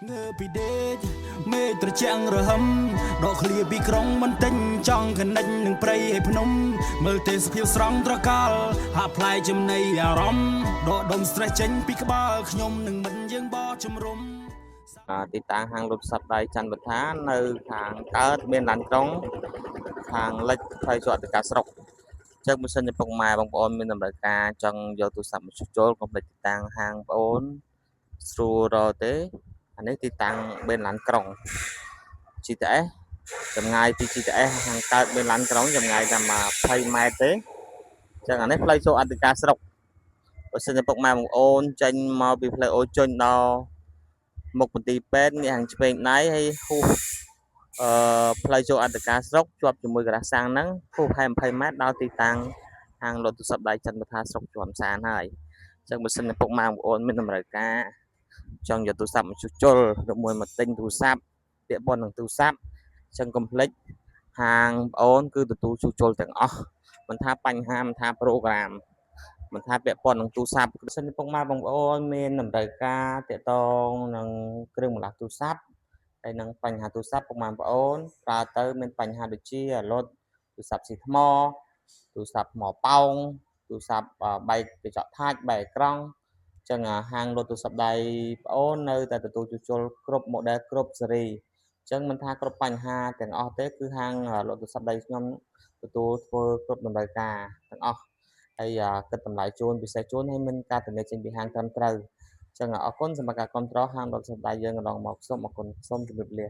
ងើពីដេកមេត្រជាក់រហឹមដកឃ្លាពីក្រុងមិនទិញចង់កណិចនឹងព្រៃឲ្យភ្នំមើលទេសភាពស្រង់ត្រកល់ហាក់ផ្លែចំណៃអារម្មណ៍ដកដុំ stress ចេញពីក្បាលខ្ញុំនឹងមិនយើងបោជំរុំទីតាំងហាងលុតសប្តាហ៍ច័ន្ទបថានៅខាងកើតមានឡានក្រុងខាងលិចផ្លូវចូលអធិការស្រុកចឹងបើសិនជាពុកម៉ែបងប្អូនមានតម្រូវការចង់យកទូរស័ព្ទមកជួសជុលកុំភ្លេចទីតាំងហាងបងប្អូនស្រួលរកទេអានេះទីតាំងបេនឡានក្រុង GTS ចម្ងាយពី GTS ខាងកើតបេនឡានក្រុងចម្ងាយតែ20 ម៉ែត្រទេចឹងអានេះផ្លូវចូលអធិការស្រុកបើសិនជាពុកម៉ែបងប្អូនចេញមកពីផ្លូវអូជុញដល់មុខមន្ទីរពេទ្យនេះខាងឆ្វេងដៃហើយហួសផ្លូវចូលអធិការស្រុកជាប់ជាមួយការ៉ាសាំងហ្នឹងហួស20 ម៉ែត្រដល់ទីតាំងហាងលក់ទូរស័ព្ទដៃច័ន្ទបថាស្រុកជាំសានហើយអញ្ចឹងបើសិនជាពុកម៉ែបងប្អូនមានតម្រូវការចង់យកទូរស័ព្ទមកជួសជុលឬមួយមកទិញទូរស័ព្ទពាក់ព័ន្ធនឹងទូរស័ព្ទអញ្ចឹងកុំភ្លេចហាងបងប្អូនគឺទទួលជួសជុលទាំងអស់មិនថាបញ្ហាមិនថាប្រូក្រាមមិនថាពាក់ព័ន្ធនឹងទូរស័ព្ទបើសិនជាពុកម៉ែបងប្អូនមានតម្រូវការទាក់ទងនឹងគ្រឿងបន្លាស់ទូរស័ព្ទហើយនឹងបញ្ហាទូរស័ព្ទពុកម៉ែបងប្អូនប្រើទៅមានបញ្ហាដូចជាអាលុតទូរស័ព្ទស៊ីថ្មទូរស័ព្ទថ្មប៉ោងទូរស័ព្ទបែកកញ្ចក់ថាច់បែកអេក្រង់អញ្ចឹងហាងលក់ទូរស័ព្ទដៃបងប្អូននៅតែទទួលជួសជុលគ្រប់ model គ្រប់ស៊េរីអញ្ចឹងមិនថាគ្រប់បញ្ហាទាំងអស់ទេគឺហាងលក់ទូរស័ព្ទដៃខ្ញុំទទួលធ្វើគ្រប់តម្រូវការទាំងអស់ហើយគិតតម្លៃជូនពិសេសជូនហើយមានការធានាចេញពីហាងត្រឹមត្រូវអញ្ចឹងអរគុណសម្រាប់ការគាំទ្រហាងលក់ទូរស័ព្ទដៃយើងកន្លងមកសូមអរគុណសូមជម្រាបលា